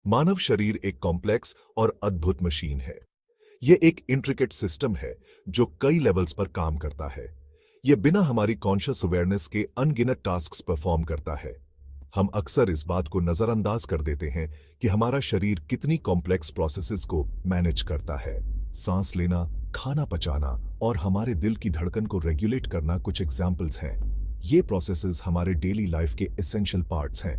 मानव शरीर एक कॉम्प्लेक्स और अद्भुत मशीन है। यह एक इंट्रिकेट सिस्टम है जो कई लेवल्स पर काम करता है। यह बिना हमारी कॉन्शियस अवेयरनेस के अनगिनत टास्क्स परफॉर्म करता है। हम अक्सर इस बात को नजरअंदाज कर देते हैं कि हमारा शरीर कितनी कॉम्प्लेक्स प्रोसेसेस को मैनेज करता है। सांस लेना, खाना पचाना और हमारे दिल की धड़कन को रेगुलेट करना कुछ एग्जाम्पल्स हैं। ये प्रोसेसेस हमारे डेली लाइफ के एसेंशियल पार्ट्स हैं।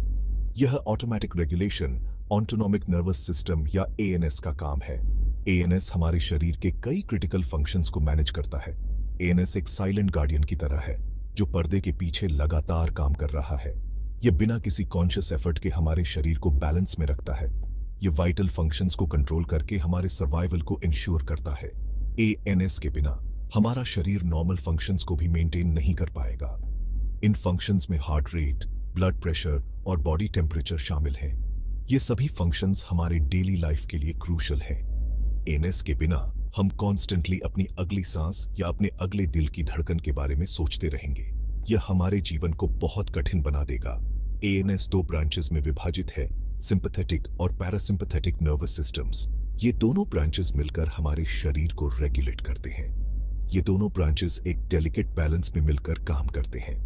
यह automatic regulation autonomic nervous system या एएनएस का काम है। एएनएस हमारे शरीर के कई क्रिटिकल फंक्शंस को मैनेज करता है। एएनएस एक साइलेंट गार्डियन की तरह है जो पर्दे के पीछे लगातार काम कर रहा है। यह बिना किसी कॉन्शियस एफर्ट के हमारे शरीर को बैलेंस में रखता है। यह वाइटल फंक्शंस को कंट्रोल करके हमारे सर्वाइवल को इंश्योर करता है। एएनएस के बिना हमारा शरीर नॉर्मल फंक्शंस को भी मेंटेन नहीं कर पाएगा। इन फंक्शंस में हार्ट रेट, ब्लड प्रेशर और बॉडी टेम्परेचर शामिल हैं। ये सभी फंक्शंस हमारे डेली लाइफ के लिए क्रूशल हैं। एएनएस के बिना हम कॉन्स्टेंटली अपनी अगली सांस या अपने अगले दिल की धड़कन के बारे में सोचते रहेंगे। यह हमारे जीवन को बहुत कठिन बना देगा। एएनएस दो ब्रांचेस में विभाजित है, सिंपैथेटिक और पैरासिम्पैथेटिक नर्वस सिस्टम्स। ये दोनों ब्रांचेस मिलकर हमारे शरीर को रेगुलेट करते हैं। ये दोनों ब्रांचेस एक डेलिकेट बैलेंस में मिलकर काम करते हैं।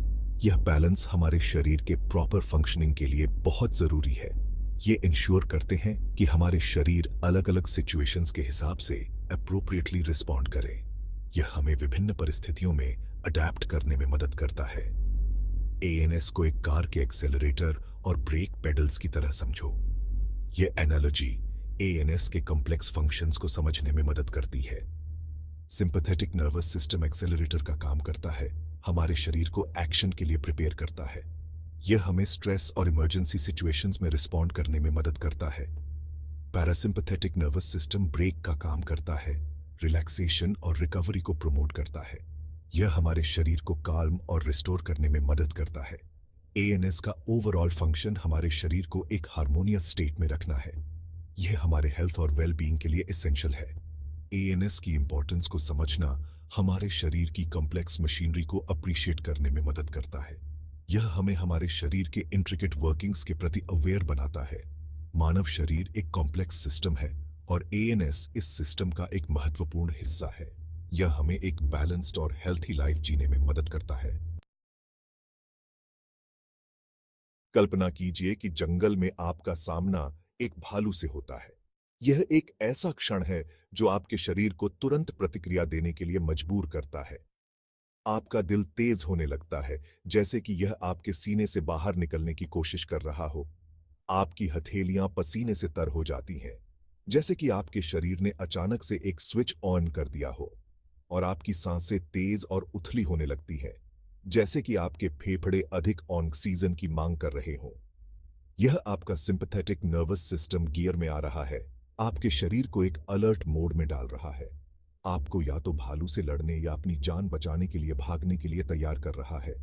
यह बैलेंस हमारे शरीर के प्रॉपर फंक्शनिंग के लिए बहुत जरूरी है। ये इंश्योर करते हैं कि हमारे शरीर अलग अलग सिचुएशंस के हिसाब से एप्रोप्रिएटली रिस्पॉन्ड करे। यह हमें विभिन्न परिस्थितियों में अडैप्ट करने में मदद करता है। एएनएस को एक कार के एक्सेलरेटर और ब्रेक पेडल्स की तरह समझो। यह एनालॉजी एएनएस के कॉम्प्लेक्स फंक्शंस को समझने में मदद करती है। सिंपैथेटिक नर्वस सिस्टम एक्सेलरेटर का काम करता है, हमारे शरीर को एक्शन के लिए प्रिपेयर करता है। यह हमें स्ट्रेस और इमरजेंसी सिचुएशंस में रिस्पॉन्ड करने में मदद करता है। पैरासिम्पैथेटिक नर्वस सिस्टम ब्रेक का काम करता है, रिलैक्सेशन और रिकवरी को प्रमोट करता है। यह हमारे शरीर को काल्म और रिस्टोर करने में मदद करता है। एएनएस का ओवरऑल फंक्शन हमारे शरीर को एक हार्मोनियस स्टेट में रखना है। यह हमारे हेल्थ और वेलबीइंग के लिए एसेंशियल है। एएनएस की इंपॉर्टेंस को समझना हमारे शरीर की कॉम्प्लेक्स मशीनरी को अप्रिशिएट करने में मदद करता है। यह हमें हमारे शरीर के इंट्रिकेट वर्किंग्स के प्रति अवेयर बनाता है। मानव शरीर एक कॉम्प्लेक्स सिस्टम है और एएनएस इस सिस्टम का एक महत्वपूर्ण हिस्सा है। यह हमें एक बैलेंस्ड और हेल्थी लाइफ जीने में मदद करता है। कल्पना कीजिए कि जंगल में आपका सामना एक भालू से होता है। यह एक ऐसा क्षण है जो आपके शरीर को तुरंत प्रतिक्रिया देने के लिए मजबूर करता है। आपका दिल तेज होने लगता है, जैसे कि यह आपके सीने से बाहर निकलने की कोशिश कर रहा हो। आपकी हथेलियां पसीने से तर हो जाती हैं, जैसे कि आपके शरीर ने अचानक से एक स्विच ऑन कर दिया हो। और आपकी सांसें तेज और उथली होने लगती हैं, जैसे कि आपके फेफड़े अधिक ऑक्सीजन की मांग कर रहे हों। यह आपका सिंपैथेटिक नर्वस सिस्टम गियर में आ रहा है, आपके शरीर को एक अलर्ट मोड में डाल रहा है। आपको या तो भालू से लड़ने या अपनी जान बचाने के लिए भागने के लिए तैयार कर रहा है।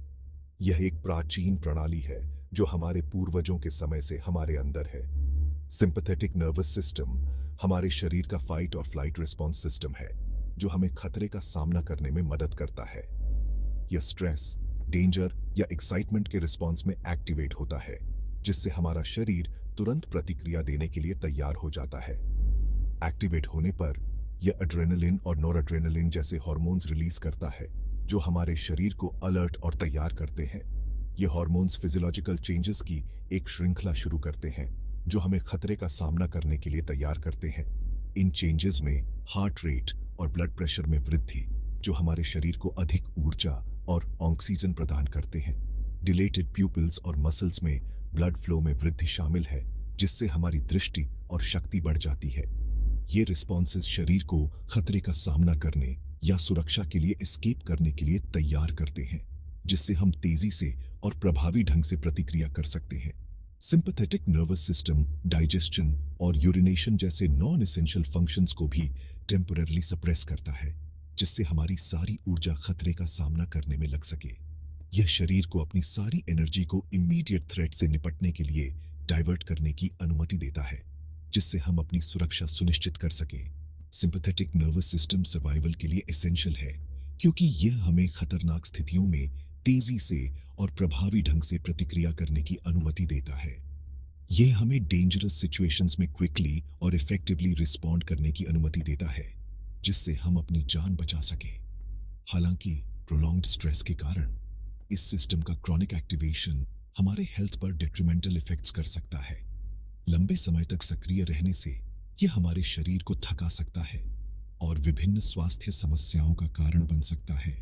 यह एक प्राचीन प्रणाली है जो हमारे पूर्वजों के समय से हमारे अंदर है। सिंपैथेटिक नर्वस सिस्टम हमारे शरीर का फाइट और फ्लाइट रिस्पॉन्स सिस्टम है जो हमें खतरे का सामना करने में मदद करता है। यह स्ट्रेस, डेंजर या एक्साइटमेंट के रिस्पॉन्स में एक्टिवेट होता है, जिससे हमारा शरीर तुरंत प्रतिक्रिया देने के लिए तैयार हो जाता है। एक्टिवेट होने पर यह एड्रेनलिन और नोरएड्रेनलिन जैसे हार्मोन्स रिलीज करता है जो हमारे शरीर को अलर्ट और तैयार करते हैं। ये हार्मोन्स फिजियोलॉजिकल चेंजेस की एक श्रृंखला शुरू करते हैं जो हमें खतरे का सामना करने के लिए तैयार करते हैं। इन चेंजेस में हार्ट रेट और ब्लड प्रेशर में वृद्धि, जो हमारे शरीर को अधिक ऊर्जा और ऑक्सीजन प्रदान करते हैं। डिलेटेड प्यूपिल्स और मसल्स में ब्लड फ्लो में वृद्धि शामिल है, जिससे हमारी दृष्टि और शक्ति बढ़ जाती है। ये रिस्पॉन्सेस शरीर को खतरे का सामना करने या सुरक्षा के लिए एस्केप करने के लिए तैयार करते हैं, जिससे हम तेजी से और प्रभावी ढंग से प्रतिक्रिया कर सकते हैं। सिंपैथेटिक नर्वस सिस्टम डाइजेशन और यूरिनेशन जैसे नॉन एसेंशियल फंक्शंस को भी टेम्पररली सप्रेस करता है, जिससे हमारी सारी ऊर्जा खतरे का सामना करने में लग सके। यह शरीर को अपनी सारी एनर्जी को इमीडिएट थ्रेट से निपटने के लिए डाइवर्ट करने की अनुमति देता है, जिससे हम अपनी सुरक्षा सुनिश्चित कर सकें। सिंपैथेटिक नर्वस सिस्टम सर्वाइवल के लिए एसेंशियल है, क्योंकि यह हमें खतरनाक स्थितियों में तेजी से और प्रभावी ढंग से प्रतिक्रिया करने की अनुमति देता है। ये हमें डेंजरस सिचुएशंस में क्विकली और इफेक्टिवली रिस्पॉन्ड करने की अनुमति देता है, जिससे हम अपनी जान बचा सकें। हालांकि प्रोलॉन्ग्ड स्ट्रेस के कारण इस सिस्टम का क्रॉनिक एक्टिवेशन हमारे हेल्थ पर डेट्रीमेंटल इफेक्ट्स कर सकता है। लंबे समय तक सक्रिय रहने से यह हमारे शरीर को थका सकता है और विभिन्न स्वास्थ्य समस्याओं का कारण बन सकता है,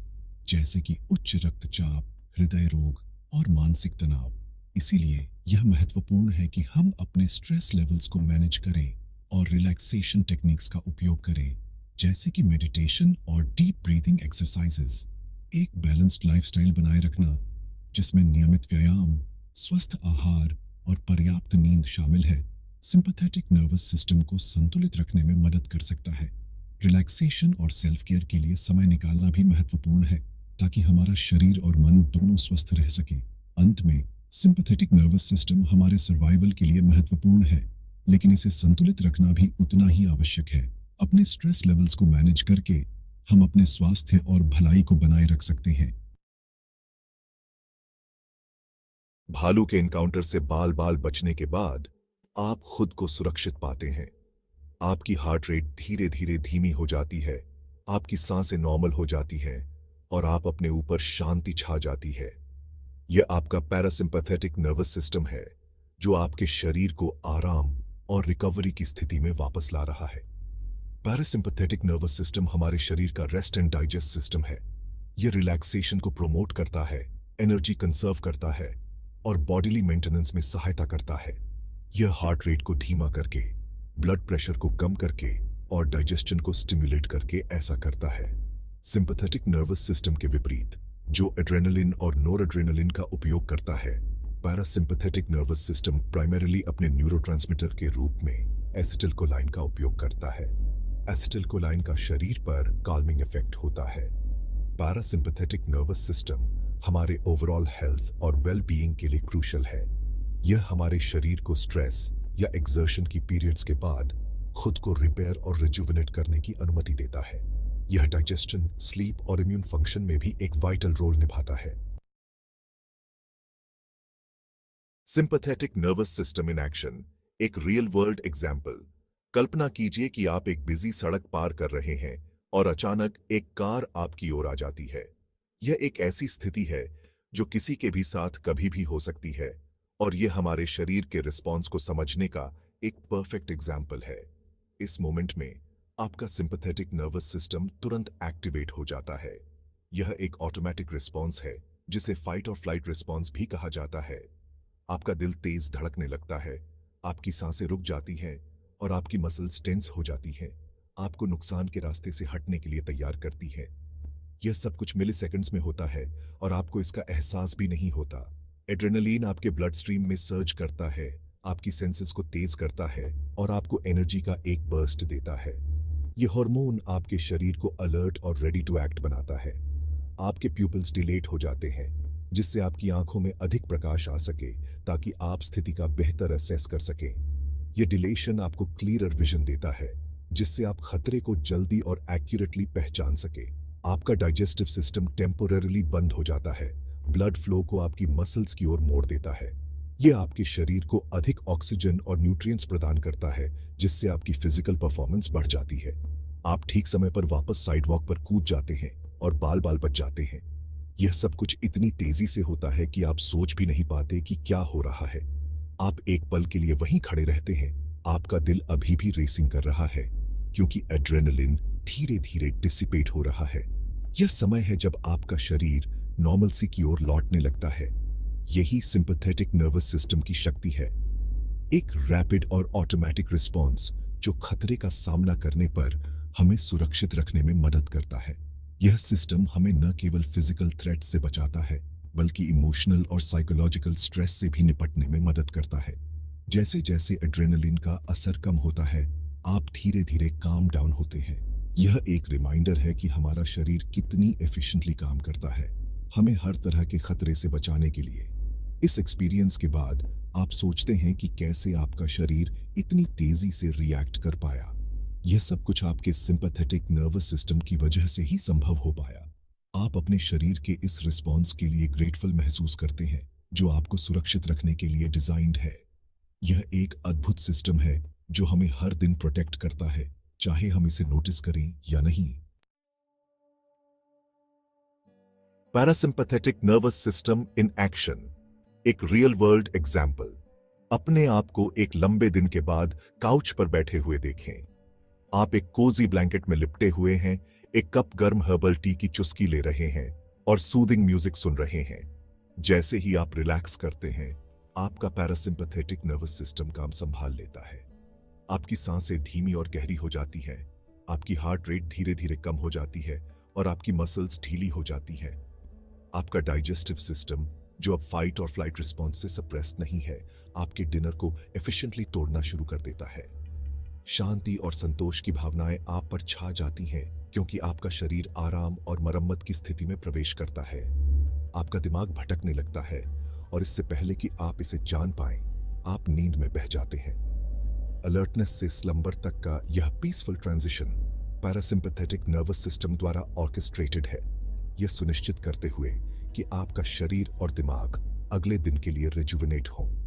जैसे कि उच्च रक्तचाप, हृदय रोग और मानसिक तनाव। इसीलिए यह महत्वपूर्ण है कि हम अपने स्ट्रेस लेवल्स को मैनेज करें और रिलैक्सेशन टेक्निक्स का उपयोग करें, जैसे कि मेडिटेशन और डीप ब्रीथिंग एक्सरसाइजेस। एक बैलेंस्ड लाइफस्टाइल बनाए रखना, जिसमें नियमित व्यायाम, स्वस्थ आहार और पर्याप्त नींद शामिल है, सिंपैथेटिक नर्वस सिस्टम को संतुलित रखने में मदद कर सकता है। रिलैक्सेशन और सेल्फ केयर के लिए समय निकालना भी महत्वपूर्ण है, ताकि हमारा शरीर और मन दोनों स्वस्थ रह सके। अंत में, सिंपैथेटिक नर्वस सिस्टम हमारे सर्वाइवल के लिए महत्वपूर्ण है, लेकिन इसे संतुलित रखना भी उतना ही आवश्यक है। अपने स्ट्रेस लेवल्स को मैनेज करके हम अपने स्वास्थ्य और भलाई को बनाए रख सकते हैं। भालू के एनकाउंटर से बाल बाल बचने के बाद आप खुद को सुरक्षित पाते हैं। आपकी हार्ट रेट धीरे धीरे धीमी हो जाती है, आपकी सांसें नॉर्मल हो जाती हैं और आप अपने ऊपर शांति छा जाती है। यह आपका पैरासिम्पैथेटिक नर्वस सिस्टम है, जो आपके शरीर को आराम और रिकवरी की स्थिति में वापस ला रहा है। पैरासिम्पैथेटिक नर्वस सिस्टम हमारे शरीर का रेस्ट एंड डाइजेस्ट सिस्टम है। यह रिलैक्सेशन को प्रोमोट करता है, एनर्जी कंजर्व करता है और बॉडीली मेंटेनेंस में सहायता करता है। यह हार्ट रेट को धीमा करके, ब्लड प्रेशर को कम करके और डाइजेशन को स्टिमुलेट करके ऐसा करता है। सिंपैथेटिक नर्वस सिस्टम के विपरीत, जो एड्रेनलिन और नोरएड्रेनलिन का उपयोग करता है, पैरासिम्पैथेटिक नर्वस सिस्टम प्राइमरीली अपने न्यूरोट्रांसमीटर के रूप में एसिटिलकोलाइन का उपयोग करता है। एसिटिलकोलाइन का शरीर पर काल्मिंग इफेक्ट होता है। पैरासिम्पैथेटिक नर्वस सिस्टम हमारे ओवरऑल हेल्थ और वेल बीइंग के लिए क्रूशल है। यह हमारे शरीर को स्ट्रेस या एक्सर्शन की पीरियड्स के बाद खुद को रिपेयर और रिजुविनेट करने की अनुमति देता है। यह डाइजेशन, स्लीप और इम्यून फंक्शन में भी एक वाइटल रोल निभाता है। Sympathetic nervous system in action, एक रियल वर्ल्ड एग्जाम्पल। कल्पना कीजिए कि आप एक बिजी सड़क पार कर रहे हैं और अचानक एक कार आपकी ओर आ जाती है। यह एक ऐसी स्थिति है जो किसी के भी साथ कभी भी हो सकती है और यह हमारे शरीर के रिस्पॉन्स को समझने का एक परफेक्ट एग्जाम्पल है। इस मोमेंट में आपका सिंपैथेटिक नर्वस सिस्टम तुरंत एक्टिवेट हो जाता है। यह एक ऑटोमेटिक रिस्पॉन्स है, जिसे फाइट और फ्लाइट रिस्पॉन्स भी कहा जाता है। आपका दिल तेज धड़कने लगता है, आपकी सांसें रुक जाती हैं और आपकी मसल्स टेंस हो जाती हैं, आपको नुकसान के रास्ते से हटने के लिए तैयार करती हैं। यह सब कुछ मिली सेकेंड्स में होता है और आपको इसका एहसास भी नहीं होता। एड्रेनलिन आपके ब्लड स्ट्रीम में सर्ज करता है, आपकी सेंसेस को तेज करता है और आपको एनर्जी का एक बर्स्ट देता है। यह हार्मोन आपके शरीर को अलर्ट और रेडी टू एक्ट बनाता है। आपके प्यूपिल्स डिलेट हो जाते हैं, जिससे आपकी आंखों में अधिक प्रकाश आ सके, ताकि आप स्थिति का बेहतर असेस कर सकें। यह डिलेशन आपको क्लियरर विजन देता है, जिससे आप खतरे को जल्दी और एक्यूरेटली पहचान सके। आपका डाइजेस्टिव सिस्टम टेम्पोररीली बंद हो जाता है, ब्लड फ्लो को आपकी मसल्स की ओर मोड़ देता है। यह आपके शरीर को अधिक ऑक्सीजन और न्यूट्रिएंट्स प्रदान करता है, जिससे आपकी फिजिकल परफॉर्मेंस बढ़ जाती है। आप ठीक समय पर वापस साइडवॉक पर कूद जाते हैं और बाल बाल बच जाते हैं। यह सब कुछ इतनी तेजी से होता है कि आप सोच भी नहीं पाते कि क्या हो रहा है। आप एक पल के लिए वहीं खड़े रहते हैं, आपका दिल अभी भी रेसिंग कर रहा है, क्योंकि एड्रेनलिन धीरे धीरे डिसिपेट हो रहा है। यह समय है जब आपका शरीर नॉर्मलसी की ओर लौटने लगता है। यही सिंपैथेटिक नर्वस सिस्टम की शक्ति है, एक रैपिड और ऑटोमेटिक रिस्पॉन्स जो खतरे का सामना करने पर हमें सुरक्षित रखने में मदद करता है। यह सिस्टम हमें न केवल फिजिकल थ्रेट से बचाता है, बल्कि इमोशनल और साइकोलॉजिकल स्ट्रेस से भी निपटने में मदद करता है। जैसे जैसे एड्रेनलिन का असर कम होता है, आप धीरे धीरे काम डाउन होते हैं। यह एक रिमाइंडर है कि हमारा शरीर कितनी एफिशिएंटली काम करता है, हमें हर तरह के खतरे से बचाने के लिए। इस एक्सपीरियंस के बाद आप सोचते हैं कि कैसे आपका शरीर इतनी तेजी से रिएक्ट कर पाया। यह सब कुछ आपके सिंपैथेटिक नर्वस सिस्टम की वजह से ही संभव हो पाया। आप अपने शरीर के इस रिस्पॉन्स के लिए ग्रेटफुल महसूस करते हैं, जो आपको सुरक्षित रखने के लिए डिजाइंड है। यह एक अद्भुत सिस्टम है जो हमें हर दिन प्रोटेक्ट करता है, चाहे हम इसे नोटिस करें या नहीं। Parasympathetic nervous system in action, एक रियल वर्ल्ड एग्जाम्पल। अपने आप को एक लंबे दिन के बाद काउच पर बैठे हुए देखें। आप एक कोजी ब्लैंकेट में लिपटे हुए हैं, एक कप गर्म हर्बल टी की चुस्की ले रहे हैं और सूदिंग म्यूजिक सुन रहे हैं। जैसे ही आप रिलैक्स करते हैं, आपका पैरासिम्पैथेटिक नर्वस सिस्टम काम संभाल लेता है। आपकी सांसें धीमी और गहरी हो जाती हैं, आपकी हार्ट रेट धीरे धीरे कम हो जाती है और आपकी मसल्स ढीली हो जाती हैं। आपका डाइजेस्टिव सिस्टम, जो अब फाइट और फ्लाइट रिस्पॉन्स से सप्रेस्ड नहीं है, आपके डिनर को एफिशिएंटली तोड़ना शुरू कर देता है। शांति और संतोष की भावनाएं आप पर छा जाती हैं क्योंकि आपका शरीर आराम और मरम्मत की स्थिति में प्रवेश करता है। आपका दिमाग भटकने लगता है और इससे पहले कि आप इसे जान पाएं, आप नींद में बह जाते हैं। अलर्टनेस से स्लंबर तक का यह peaceful transition parasympathetic nervous system द्वारा ऑर्केस्ट्रेटेड है, यह सुनिश्चित करते हुए कि आपका शरीर और दिमाग अगले दिन के लिए रिजुविनेट हों।